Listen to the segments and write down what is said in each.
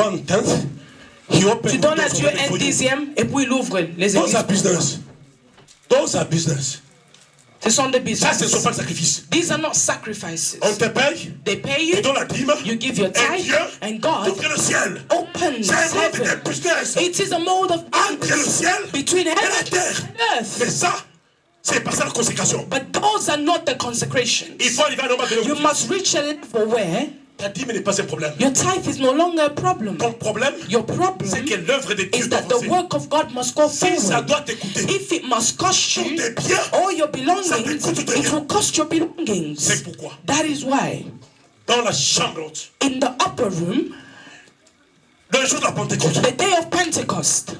1/10. He opened. Tu donnes à Dieu 1/10 et puis il ouvre les églises. Those are business. Those are business. Ce sont des Ça, business. ce ne sont pas de sacrifices. These are not sacrifices. On te paye. They pay Tu you. donnes la dîme. You give your Et tithe, Dieu and God ouvre le ciel. opens C'est un mode heaven. de business. It is a mode of Entre le business ciel between et la heaven terre. and Mais earth. ça, c'est pas ça la consécration. But those are not the consecrations. Il faut arriver à un moment donné. You must reach a level where Ta dîme n'est pas un problème. your tithe is no longer a problem. Ton problème, Your problem c'est que l'œuvre de Dieu is doit that the avancer. work of God must go Si ça forward. doit t'écouter, If it must cost tous you tes biens, all your Ça belongings, te coûte it rien. will cost your belongings. c'est pourquoi. That is why Dans la chambre haute, in the upper room, le jour de la Pentecôte, the day of Pentecost,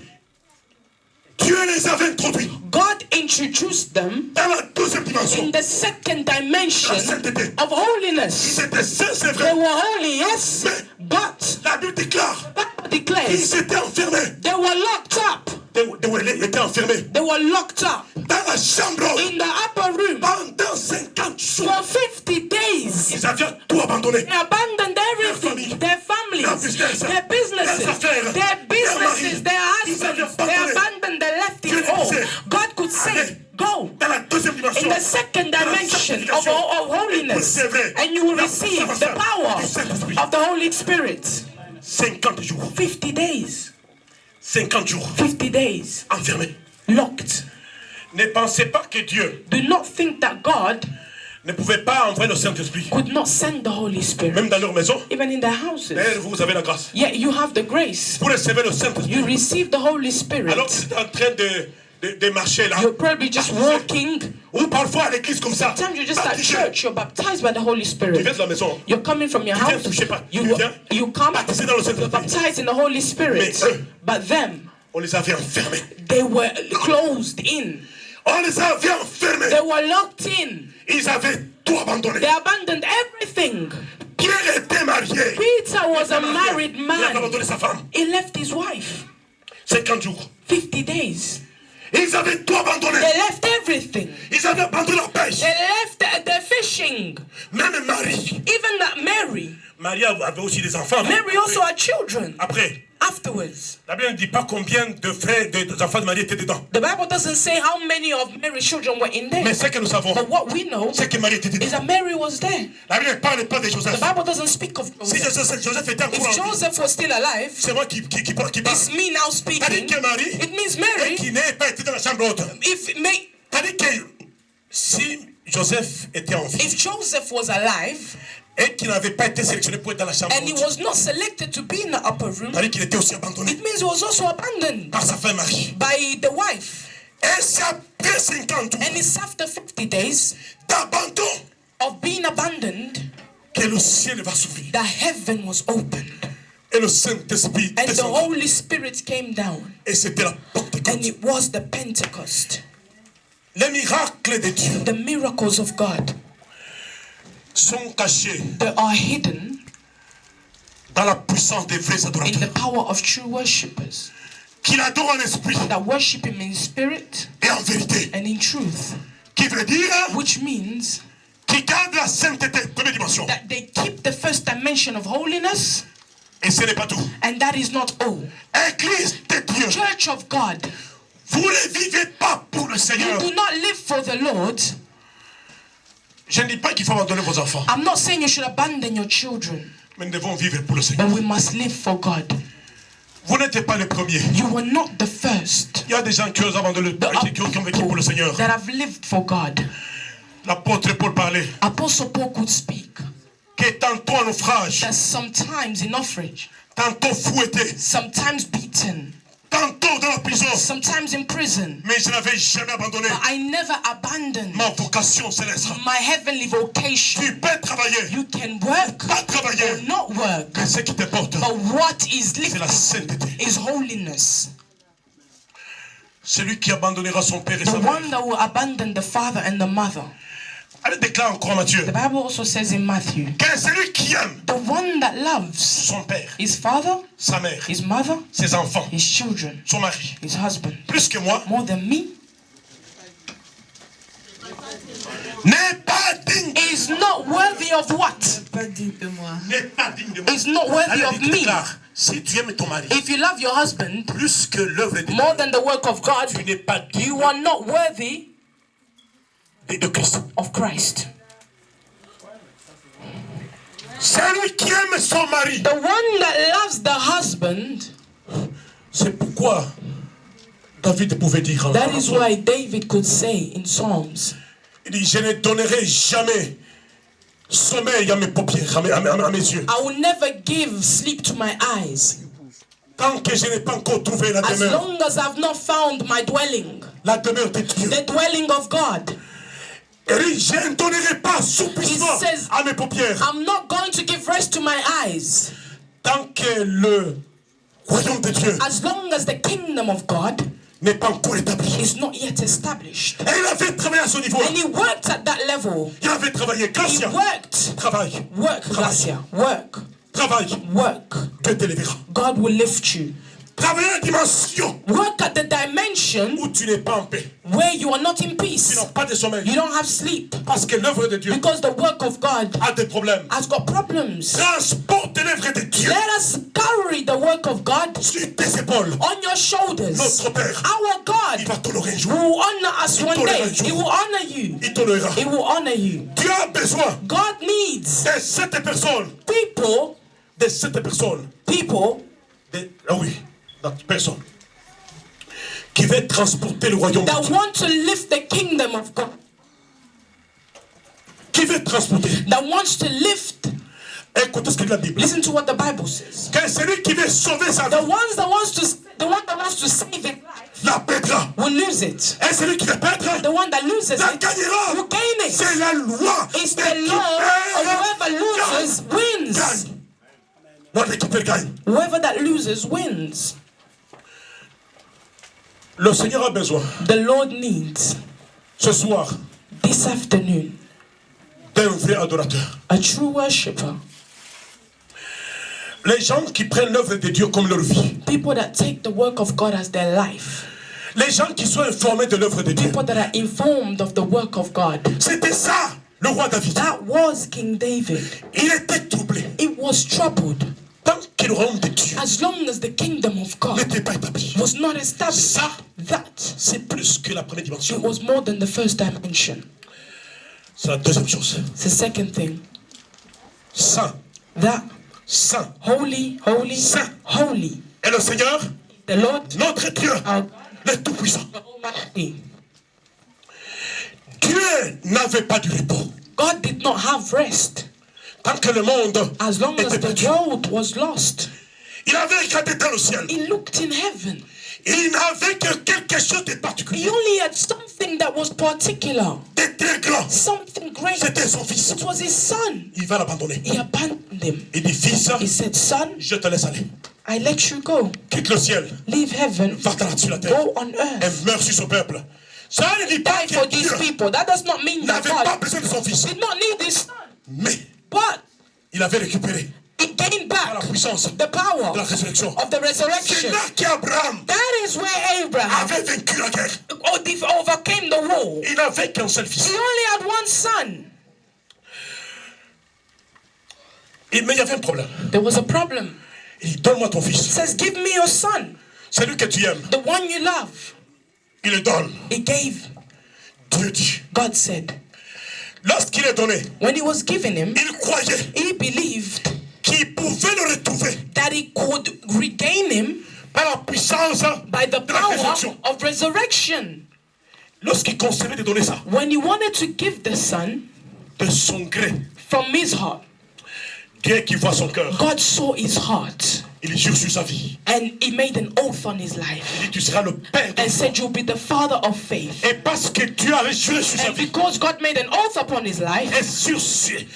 Dieu les avait introduits God introduced them dans la deuxième dimension. in the second dimension La sainteté. of holiness. Ils étaient saints, c'est They vrai. were holy, yes, but La Bible déclare Bible qu'ils declares étaient enfermés. they were locked up. Ils étaient enfermés They were locked up dans la chambre haute in the upper room pendant 50 jours. for 50 days. Ils avaient tout abandonné. They abandoned everything, famille, their families, leur business, their businesses, leurs affaires, their leur businesses, mari. their Ils avaient husbands. They abandonné. abandoned, they left Dieu it les all. disait, God could say, allez, go dans la deuxième dimension. in the second dans la dimension sanctification. of holiness, Et vous recevrez and you will la receive puissance the power du Saint-Esprit. of the Holy Spirit. 50 jours. 50 days, 50 jours. 50 days, Enfermés. locked. Ne pensez pas que Dieu Do not think that God ne pouvait pas envoyer le Saint-Esprit. could not send the Holy Spirit, Même dans leur maison. even in their houses. Mais vous avez la grâce. Yet you have the grace. Vous recevez le Saint-Esprit. You receive the Holy Spirit. Alors que vous êtes en train de marcher là. You're probably just walking. Ou parfois à l'église comme ça. Sometimes you're just at Baptisé. church. You're baptized by the Holy Tu Spirit. viens de la maison. You're coming from your Tu viens, house. je sais pas, You, tu viens, you come, baptisé dans le you're Saint-Esprit. baptized in the Holy Spirit. Mais eux, But them, on les avait enfermés. they were closed in. On les avait enfermés. They were locked in. Ils avaient tout abandonné. They abandoned everything. Pierre était marié. Peter was a married Il a man. abandonné sa femme. He left his wife. 50 jours. 50 days. Ils avaient tout abandonné. They left everything. Ils avaient abandonné la pêche. They left the fishing. Même Marie. Even that Mary. Marie avait aussi des enfants. Mary also had children. Après, Afterwards. la Bible ne dit pas combien de frères, des enfants de Marie étaient dedans. The Bible doesn't say how many of Mary's children were in there. Mais ce que nous savons, But what we know c'est que Marie était is dedans. that Mary was there. La Bible ne parle pas de The Joseph. Bible doesn't speak of Si Joseph. Joseph était encore If en vie, Joseph was still alive, c'est moi qui parle. it's me now Tandis speaking. que Marie, It means et Mary. qui n'est pas été dans la chambre haute. Tandis que si Joseph était en vie If Joseph was alive et qu'il n'avait pas été sélectionné pour être dans la chambre and he haute, was not selected to be in the upper room, tandis qu'il était aussi abandonné it means he was also abandoned par sa femme Marie. by the wife. Et c'est après 50 jours And it's after 50 days d'abandon of being abandoned que le ciel va s'ouvrir. that heaven was opened. Et le Saint-Esprit And the descendit. Holy Spirit came down. Et c'était la Pentecôte. And it was the Pentecost. Les miracles de Dieu The miracles of God, sont cachés they are hidden dans la puissance des vrais in the adorateurs. power of true worshippers Qu'il adore en esprit that worship Him in spirit et en vérité. and in truth, Qui veut dire which means qui garde la sainteté, première dimension. that they keep the first dimension of holiness, Et ce n'est pas tout. and that is not all. Église de Dieu, Church of God, vous ne vivez pas pour le you Seigneur. do not live for the Lord. Je ne dis pas qu'il faut abandonner vos enfants, I'm not saying you should abandon your children, mais nous devons vivre pour le Seigneur. but we must live for God. Vous n'êtes pas le premier. You were not the first Il y a des gens qui ont abandonné, qui ont vécu pour le Seigneur. that have lived for God. L'apôtre Paul parlait Apostle Paul could speak que tantôt en naufrage, that sometimes in naufrage, tantôt fouetté, sometimes beaten, tantôt dans la prison, sometimes in prison, mais je n'avais jamais abandonné but I never abandoned ma vocation céleste. my heavenly vocation. Tu peux travailler, You can work pas or travailler, not work, mais ce qui t'importe, but what is c'est la lifted sainteté. is holiness. Celui qui abandonnera son père et sa The mère. one that will abandon the father and the mother. Allez déclare encore Matthieu The Bible also says in Matthew, que celui qui aime the one that loves son père, his father, sa mère, his mother, ses enfants, his children, son mari, his husband, plus que moi, more than me, n'est pas digne. is not worthy of what? Pas digne de moi. N'est pas digne de moi. Is not worthy Allez, of me. déclare, Si tu aimes ton mari if you love your husband plus que l'œuvre de Dieu, more than the work of God, tu n'es pas digne you are not worthy de Christ. of Christ. Celui qui aime son mari. The one that loves the husband, C'est pourquoi David pouvait dire en that is chanson, why David could say in Psalms, il dit, je ne donnerai jamais sommeil à mes paupières, à mes yeux, I will never give sleep to my eyes tant que je n'ai pas encore trouvé la as demeure. long as I've not found my dwelling, La demeure de Dieu. the dwelling of God. Il dit, je ne donnerai pas souplissement He says, à mes paupières, I'm not going to give rest to my eyes tant que le royaume de Dieu as long as the kingdom of God n'est pas encore établi. is not yet established. Et il avait travaillé à ce niveau. And he worked at that level. Il avait travaillé. He Gracia. worked. Travail. Work, Gracia. Work. Travail. Work. Dieu t'élèvera. God will lift you. Travailler à la dimension Work at the dimension où tu n'es pas en paix. where you are not in Tu peace. n'as pas de sommeil. You don't have sleep. Parce que l'œuvre de Dieu Because the work of God a des problèmes. has got problems. Transporte l'œuvre de Dieu Let us carry the work of God sur tes épaules. on your shoulders. Notre Père, Our il God va t'honorer un jour. will honor us one day. He will honor you. Il t'honorera. He will honor you. Tu as besoin God needs de cette personne. people, De cette personne. Ah oui, cette personne. Qui veut transporter le royaume de that Dieu. want to lift the kingdom of God. Qui veut transporter. That wants to lift. Écoutez ce que dit la Bible. Listen to what the Bible says. Que celui qui veut sauver sa The vie one that wants to save his life la perdra. will lose it. Et celui qui la perdra The one that loses la it gagnera. will gain it. C'est la loi. It's de the qui law of perd, whoever loses wins. gagne. Loi de qui perd, gagne. Whoever that loses wins. Le Seigneur a besoin The Lord needs ce soir this afternoon d'un vrai adorateur. a true worshipper. Les gens qui prennent l'œuvre de Dieu comme leur vie. People that take the work of God as their life. Les gens qui sont informés de l'œuvre de Dieu. People that are informed of the work of God. C'était ça, le roi David. That was King David. Il était troublé. It was troubled Tant que le royaume de Dieu as long as the kingdom of God n'était pas établi. was not established. Ça, That c'est plus que la première it dimension. was more than the first dimension. C'est la deuxième chose. It's the second thing. Saint, That saint. holy, holy, Saint. holy. Et le Seigneur, The Lord notre Dieu, our le Tout-Puissant. Almighty. Dieu n'avait pas du repos. God did not have rest Tant que le monde as long as était the perdu. world was lost. Il avait regardé dans le ciel. He looked in heaven. Il n'avait que quelque chose de He particulier. only had something that was particular, De très grand. something great. C'était son fils. It was his son. Il va l'abandonner. He abandoned him. Il dit, fils, He said, son, je te laisse aller. I let you go. Quitte le ciel. Leave heaven. Va sur la terre. Go on earth. Et meurs sur son peuple. Ça ne dit pas Die for que these Dieu people. That does not mean that n'avait pas God besoin de son fils. did not need his son. Mais But il avait récupéré he gained par la back puissance the de power la résurrection. of the C'est resurrection. là qu'Abraham That is where Abraham avait vaincu la guerre. overcame the war. Il n'avait qu'un seul fils. He only had one son. Mais il y avait un problème. There was a problem. Il dit, donne-moi ton He fils. says, give me your son, C'est lui que tu aimes. the one you love. Il le donne. He gave. Dieu dit. God said. Lorsqu'il est donné, When he was given him, il croyait he believed qu'il pouvait le retrouver that he could regain him par la puissance by the de la power résurrection. of resurrection. Lorsqu'il concevait de donner ça, When he wanted to give the son de son gré, from his heart, Dieu qui voit son cœur, God saw his heart il jure sur sa vie. and he made an oath on his life Il dit, tu seras le père de and said, you'll be the father of faith. Et parce que Dieu avait juré sur sa And vie, because God made an oath upon his life, et sur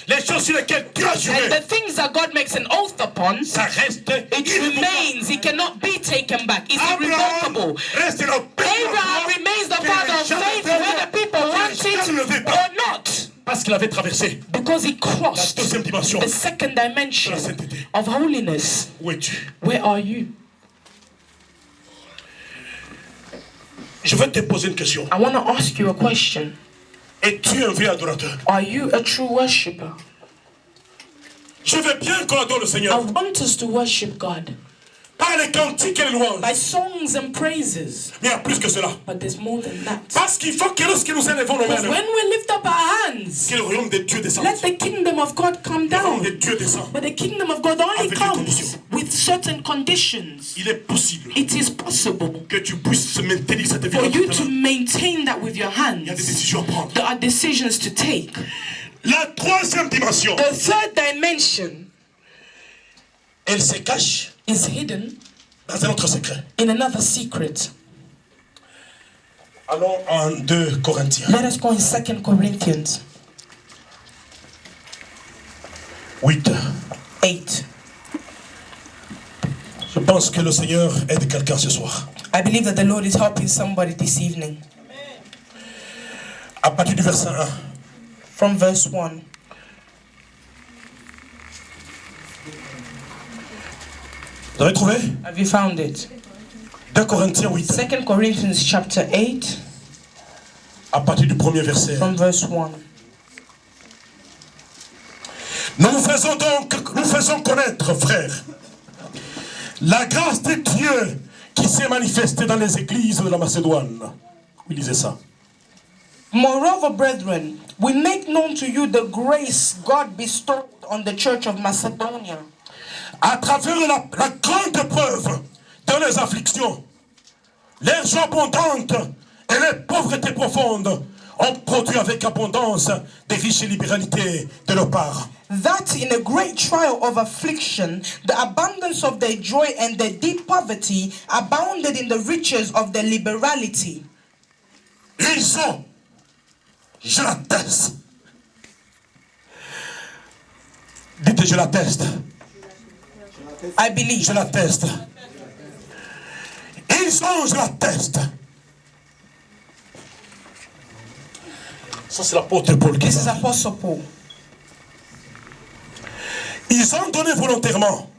les choses sur lesquelles Dieu a juré, and the things that God makes an oath upon, ça reste it remains. He cannot be taken back. It's Abraham irrevocable. reste le père Abraham remains the father of faith whether people want it or not. parce qu'il avait traversé Because he la crossed deuxième dimension. the second dimension La sainteté. of holiness. Où es-tu? Where are you? Je vais te poser une question. I want to ask you a question. Es-tu un vrai adorateur? Are you a true worshipper? Je veux bien qu'on adore le I Seigneur. want us to worship God. par les cantiques et les louanges. by songs and praises. Mais il y a plus que cela. But there's more than that. Parce qu'il faut que lorsque nous élevons nos mains, Because when we lift up our hands, que le royaume de Dieu descende. let the kingdom of God come Le royaume down. de Dieu descend. But the kingdom of God only Avec des comes conditions. with certain conditions. Il est possible It is possible que tu puisses maintenir cette vie. for you dans ta to main. maintain that with your Il y a des hands. décisions à prendre. There are decisions to take. La troisième dimension, The third dimension elle se cache is hidden dans un autre secret. in another secret. Allons en 2 Corinthiens. Let us go in 2 Corinthians 8. 8. Je pense que le Seigneur aide quelqu'un ce soir. I believe that the Lord is helping somebody this evening. À partir du verset 1. From verse 1. Vous avez trouvé? Have you found it? 2 Corinthiens 8. 2 Corinthians chapter 8 À partir du premier verset. from verse 1. Nous faisons connaître, frères, la grâce de Dieu qui s'est manifestée dans les églises de la Macédoine. Vous lisez ça. Moreover, brethren, we make known to you the grace God bestowed on the church of Macedonia. À travers la grande épreuve de les afflictions, les joies abondantes et les pauvretés profondes ont produit avec abondance des riches libéralités de leur part. That in a great trial of affliction, the abundance of their joy and their deep poverty abounded in the riches of their liberality. Ils ont, je l'atteste. Dites, je l'atteste. I believe. Je l'atteste. Ils ont, je l'atteste. Ça, c'est l'apôtre Paul qui This is dit. Apostle Paul. Ils ont donné volontairement.